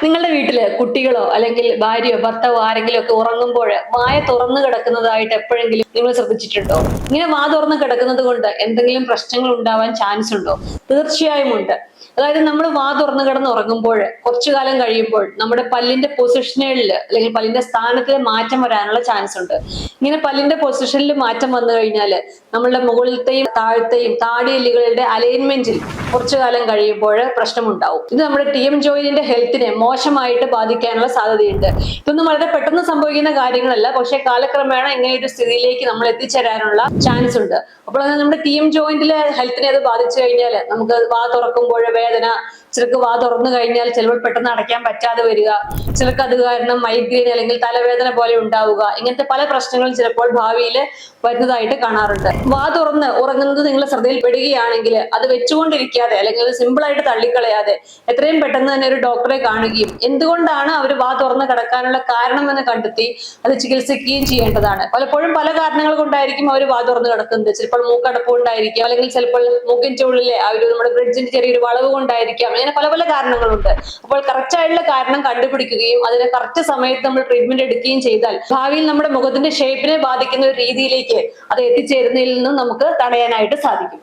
നിങ്ങളുടെ വീട്ടില് കുട്ടികളോ അല്ലെങ്കിൽ ഭാര്യയോ ഭർത്താവോ ആരെങ്കിലും ഒക്കെ ഉറങ്ങുമ്പോൾ വായ തുറന്നു കിടക്കുന്നതായിട്ട് എപ്പോഴെങ്കിലും നിങ്ങൾ ശ്രദ്ധിച്ചിട്ടുണ്ടോ? ഇങ്ങനെ വാ തുറന്ന് കിടക്കുന്നത് കൊണ്ട് എന്തെങ്കിലും പ്രശ്നങ്ങൾ ഉണ്ടാവാൻ ചാൻസ് ഉണ്ടോ? തീർച്ചയായും ഉണ്ട്. അതായത് നമ്മൾ വാ തുറന്നു കിടന്ന് ഉറങ്ങുമ്പോൾ കുറച്ചു കാലം കഴിയുമ്പോൾ നമ്മുടെ പല്ലിന്റെ പൊസിഷനുകളിൽ അല്ലെങ്കിൽ പല്ലിന്റെ സ്ഥാനത്തിൽ മാറ്റം വരാനുള്ള ചാൻസ് ഉണ്ട്. ഇങ്ങനെ പല്ലിന്റെ പൊസിഷനിൽ മാറ്റം വന്നു കഴിഞ്ഞാൽ നമ്മളുടെ മുകളിലത്തെയും താഴത്തെയും താടിയെല്ലുകളുടെ അലൈൻമെന്റിൽ കുറച്ചു കാലം കഴിയുമ്പോൾ പ്രശ്നമുണ്ടാവും. ഇത് നമ്മുടെ ജോയിന്റിന്റെ ഹെൽത്തിനെ മോശമായിട്ട് ബാധിക്കാനുള്ള സാധ്യതയുണ്ട്. ഇതൊന്നും വളരെ പെട്ടെന്ന് സംഭവിക്കുന്ന കാര്യങ്ങളല്ല, പക്ഷേ കാലക്രമേണ ഇങ്ങനെ ഒരു സ്ഥിതിയിലേക്ക് നമ്മൾ എത്തിച്ചേരാനുള്ള ചാൻസ് ഉണ്ട്. അപ്പോൾ നമ്മുടെ ജോയിന്റിലെ ഹെൽത്തിനെ അത് ബാധിച്ചു കഴിഞ്ഞാൽ നമുക്ക് വാ തുറക്കുമ്പോൾ വേദന, ചിലർക്ക് വാ തുറന്നു കഴിഞ്ഞാൽ ചിലപ്പോൾ പെട്ടെന്ന് അടയ്ക്കാൻ പറ്റാതെ വരിക, ചിലർക്ക് അത് കാരണം മൈഗ്രെയിൻ അല്ലെങ്കിൽ തലവേദന പോലെ ഉണ്ടാവുക, ഇങ്ങനത്തെ പല പ്രശ്നങ്ങളും ചിലപ്പോൾ ഭാവിയിൽ വരുന്നതായിട്ട് കാണാറുണ്ട്. വാ തുറന്ന് ഉറങ്ങുന്നത് നിങ്ങൾ ശ്രദ്ധയിൽപ്പെടുകയാണെങ്കിൽ അത് വെച്ചുകൊണ്ടിരിക്കാതെ അല്ലെങ്കിൽ അത് സിമ്പിൾ ആയിട്ട് തള്ളിക്കളയാതെ എത്രയും പെട്ടെന്ന് തന്നെ ഒരു ഡോക്ടറെ കാണുകയും എന്തുകൊണ്ടാണ് അവർ വാ തുറന്ന് കിടക്കാനുള്ള കാരണം എന്ന് കണ്ടെത്തി അത് ചികിത്സിക്കുകയും ചെയ്യേണ്ടതാണ്. പലപ്പോഴും പല കാരണങ്ങൾ കൊണ്ടായിരിക്കും അവർ വാ തുറന്ന് കിടക്കുന്നത്. ചിലപ്പോൾ മൂക്കടപ്പ് കൊണ്ടായിരിക്കാം, അല്ലെങ്കിൽ ചിലപ്പോൾ മൂക്കിന്റെ ഉള്ളിലെ ആ ഒരു നമ്മുടെ ബ്രിഡ്ജിന്റെ ചെറിയൊരു വളവ് കൊണ്ടായിരിക്കാം. അങ്ങനെ പല പല കാരണങ്ങളുണ്ട്. അപ്പോൾ കറക്റ്റ് ആയിട്ടുള്ള കാരണം കണ്ടുപിടിക്കുകയും അതിന് കറക്റ്റ് സമയത്ത് നമ്മൾ ട്രീറ്റ്മെന്റ് എടുക്കുകയും ചെയ്താൽ ഭാവിയിൽ നമ്മുടെ മുഖത്തിന്റെ ഷേപ്പിനെ ബാധിക്കുന്ന ഒരു രീതിയിലേക്ക് അത് എത്തിച്ചേരുന്നതിൽ നിന്നും നമുക്ക് തടയാനായിട്ട് സാധിക്കും.